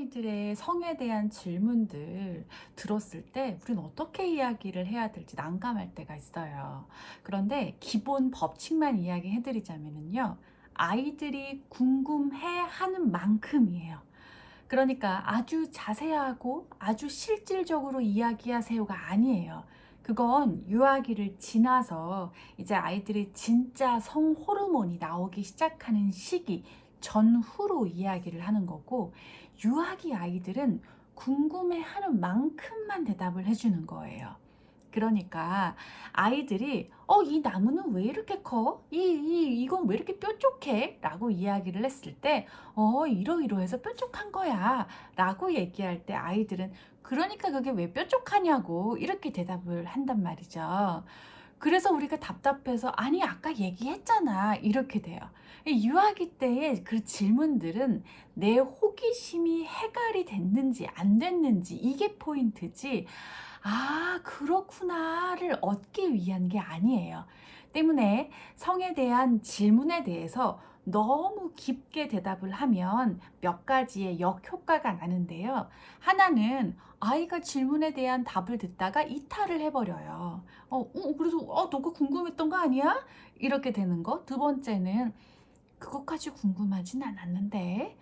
어린아이들의 성에 대한 질문들 들었을 때 우리는 어떻게 이야기를 해야 될지 난감할 때가 있어요. 그런데 기본 법칙만 이야기해 드리자면요. 아이들이 궁금해 하는 만큼이에요. 그러니까 아주 자세하고 아주 실질적으로 이야기하세요가 아니에요. 그건 유아기를 지나서 이제 아이들이 진짜 성 호르몬이 나오기 시작하는 시기 전후로 이야기를 하는 거고, 유아기 아이들은 궁금해하는 만큼만 대답을 해주는 거예요. 그러니까 아이들이 이 나무는 왜 이렇게 커? 이건 왜 이렇게 뾰족해? 라고 이야기를 했을 때 이러이러해서 뾰족한 거야 라고 얘기할 때 아이들은 그러니까 그게 왜 뾰족하냐고 이렇게 대답을 한단 말이죠. 그래서 우리가 답답해서 아니 아까 얘기했잖아 이렇게 돼요. 이 유아기 때의 그 질문들은 내 호기심이 해결이 됐는지 안 됐는지 이게 포인트지, 아, 그렇구나를 얻기 위한 게 아니에요. 때문에 성에 대한 질문에 대해서 너무 깊게 대답을 하면 몇 가지의 역효과가 나는데요. 하나는 아이가 질문에 대한 답을 듣다가 이탈을 해버려요. 그래서 너가 궁금했던 거 아니야? 이렇게 되는 거. 두 번째는 그것까지 궁금하진 않았는데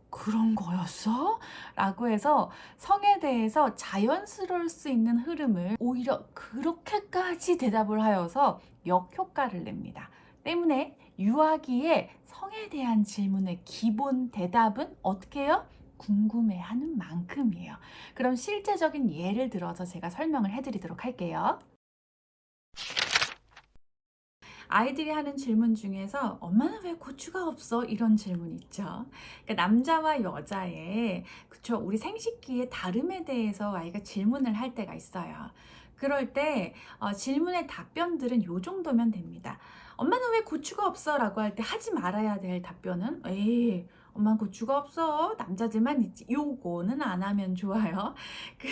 그런 거였어? 라고 해서 성에 대해서 자연스러울 수 있는 흐름을 오히려 그렇게까지 대답을 하여서 역효과를 냅니다. 때문에 유아기의 성에 대한 질문의 기본 대답은 어떻게 해요? 궁금해하는 만큼이에요. 그럼 실제적인 예를 들어서 제가 설명을 해드리도록 할게요. 아이들이 하는 질문 중에서 엄마는 왜 고추가 없어? 이런 질문 있죠. 그러니까 남자와 여자의 그쵸 우리 생식기의 다름에 대해서 아이가 질문을 할 때가 있어요. 그럴 때 질문의 답변들은 요 정도면 됩니다. 엄마는 왜 고추가 없어? 라고 할 때 하지 말아야 될 답변은 에이 엄마는 고추가 없어. 남자들만 있지. 요거는 안 하면 좋아요.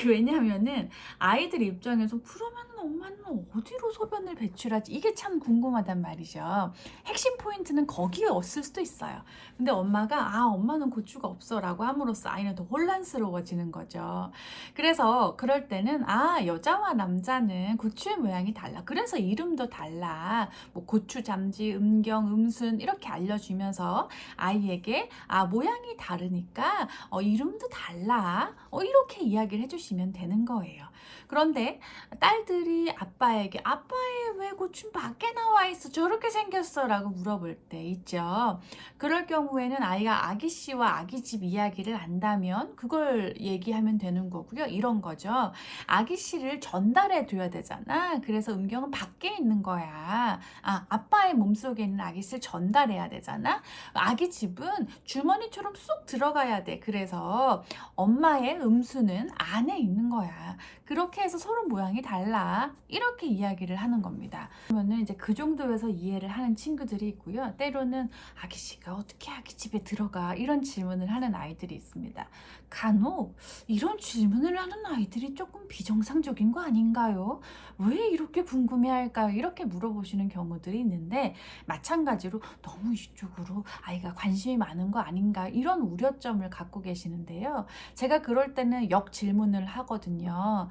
왜냐면은 아이들 입장에서 그러면은 엄마는 어디로 소변을 배출하지? 이게 참 궁금하단 말이죠. 핵심 포인트는 거기에 없을 수도 있어요. 근데 엄마가 엄마는 고추가 없어라고 함으로써 아이는 더 혼란스러워지는 거죠. 그래서 그럴 때는 여자와 남자는 고추의 모양이 달라. 그래서 이름도 달라. 뭐 고추 잠지, 음경, 음순 이렇게 알려주면서 아이에게 모양이 다르니까 이름도 달라. 이렇게 이야기를 해주시면 되는 거예요. 그런데 딸들이 아빠에게 아빠의 왜 고추 밖에 나와 있어? 저렇게 생겼어? 라고 물어볼 때 있죠. 그럴 경우에는 아이가 아기씨와 아기집 이야기를 안다면 그걸 얘기하면 되는 거고요. 이런 거죠. 아기씨를 전달해 둬야 되잖아. 그래서 음경은 밖에 있는 거야. 아빠의 몸속에 있는 아기씨를 전달해야 되잖아. 아기집은 주머니처럼 쑥 들어가야 돼. 그래서 엄마의 음수는 안에 있는 거야. 그렇게 해서 서로 모양이 달라. 이렇게 이야기를 하는 겁니다. 그러면은 이제 그 정도에서 이해를 하는 친구들이 있고요. 때로는 아기씨가 어떻게 아기집에 들어가? 이런 질문을 하는 아이들이 있습니다. 간혹 이런 질문을 하는 아이들이 조금 비정상적인 거 아닌가요? 왜 이렇게 궁금해할까요? 이렇게 물어보시는 경우들이 있는데, 마찬가지로 너무 이쪽으로 아이가 관심이 많은 거 아닌가 이런 우려점을 갖고 계시는데요. 제가 그럴 때는 역질문을 하거든요.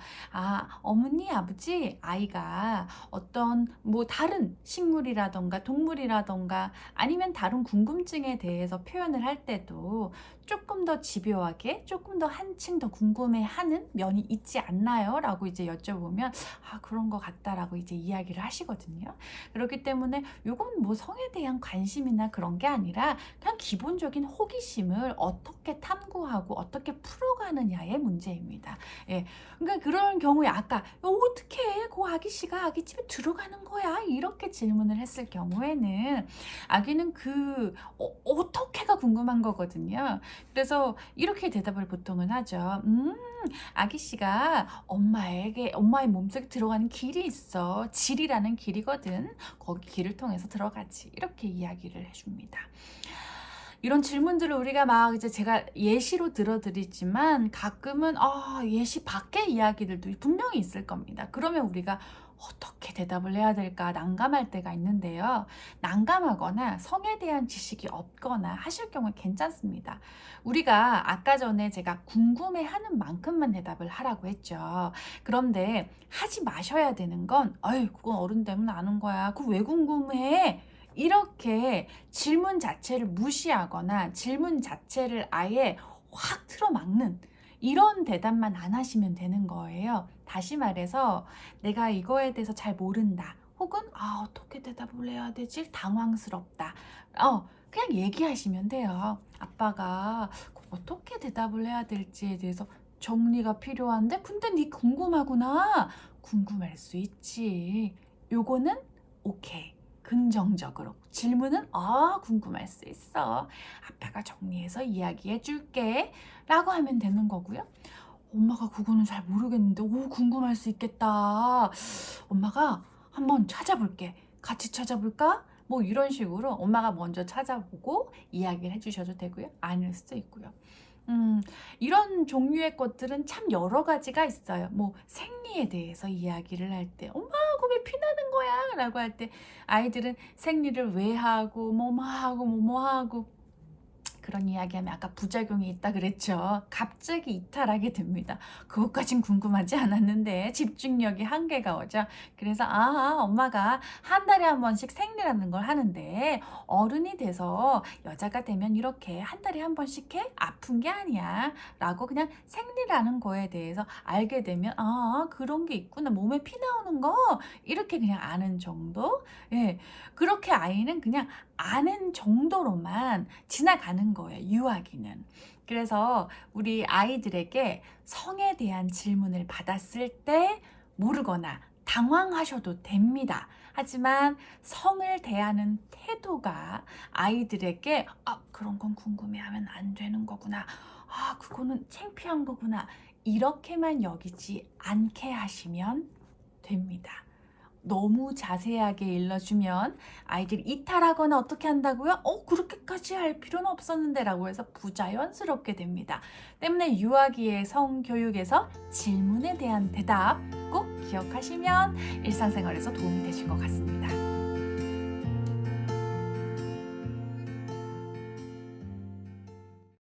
어머니, 아버지, 아이가 어떤 뭐 다른 식물이라던가 동물이라던가 아니면 다른 궁금증에 대해서 표현을 할 때도 조금 더 집요하게 조금 더 한층 더 궁금해하는 면이 있지 않나요? 라고 이제 여쭤보면 그런 것 같다라고 이제 이야기를 하시거든요. 그렇기 때문에 이건 뭐 성에 대한 관심이나 그런 게 아니라 그냥 기본적인 호기심을 어떻게 탐구하고 어떻게 풀어가느냐의 문제입니다. 예. 그러니까 그런 경우에 아까 어떻게 그 아기씨가 아기집에 들어가는 거야? 이렇게 질문을 했을 경우에는 아기는 어떻게가 궁금한 거거든요. 그래서 이렇게 대답을 보통은 하죠. 아기씨가 엄마의 몸속에 들어가는 길이 있어. 질이라는 길이거든. 거기 길을 통해서 들어가지. 이렇게 이야기를 해줍니다. 이런 질문들을 우리가 막 이제 제가 예시로 들어드리지만 가끔은 예시 밖의 이야기들도 분명히 있을 겁니다. 그러면 우리가 어떻게 대답을 해야 될까 난감할 때가 있는데요. 난감하거나 성에 대한 지식이 없거나 하실 경우에 괜찮습니다. 우리가 아까 전에 제가 궁금해하는 만큼만 대답을 하라고 했죠. 그런데 하지 마셔야 되는 건, 아유, 그건 어른 되면 아는 거야. 그거 왜 궁금해? 이렇게 질문 자체를 무시하거나 질문 자체를 아예 확 틀어막는 이런 대답만 안 하시면 되는 거예요. 다시 말해서 내가 이거에 대해서 잘 모른다. 혹은 어떻게 대답을 해야 되지? 당황스럽다. 그냥 얘기하시면 돼요. 아빠가 어떻게 대답을 해야 될지에 대해서 정리가 필요한데 근데 네 궁금하구나. 궁금할 수 있지. 요거는 오케이. 긍정적으로 질문은 궁금할 수 있어. 아빠가 정리해서 이야기해 줄게. 라고 하면 되는 거고요. 엄마가 그거는 잘 모르겠는데 궁금할 수 있겠다. 엄마가 한번 찾아볼게. 같이 찾아볼까? 뭐 이런 식으로 엄마가 먼저 찾아보고 이야기를 해주셔도 되고요. 아닐 수도 있고요. 이런 종류의 것들은 참 여러 가지가 있어요. 뭐 생리에 대해서 이야기를 할 때 엄마 그게 피나는 거야 라고 할 때 아이들은 생리를 왜 하고 뭐뭐 하고 뭐뭐 하고 그런 이야기하면 아까 부작용이 있다 그랬죠. 갑자기 이탈하게 됩니다. 그것까진 궁금하지 않았는데 집중력이 한계가 오죠. 그래서 엄마가 한 달에 한 번씩 생리라는 걸 하는데 어른이 돼서 여자가 되면 이렇게 한 달에 한 번씩 해? 아픈 게 아니야 라고 그냥 생리라는 거에 대해서 알게 되면 그런 게 있구나. 몸에 피 나오는 거 이렇게 그냥 아는 정도. 예, 그렇게 아이는 그냥 아는 정도로만 지나가는 거예요, 유아기는. 그래서 우리 아이들에게 성에 대한 질문을 받았을 때 모르거나 당황하셔도 됩니다. 하지만 성을 대하는 태도가 아이들에게 그런 건 궁금해하면 안 되는 거구나. 그거는 창피한 거구나. 이렇게만 여기지 않게 하시면 됩니다. 너무 자세하게 일러주면 아이들이 이탈하거나 어떻게 한다고요? 그렇게까지 할 필요는 없었는데 라고 해서 부자연스럽게 됩니다. 때문에 유아기의 성교육에서 질문에 대한 대답 꼭 기억하시면 일상생활에서 도움이 되실 것 같습니다.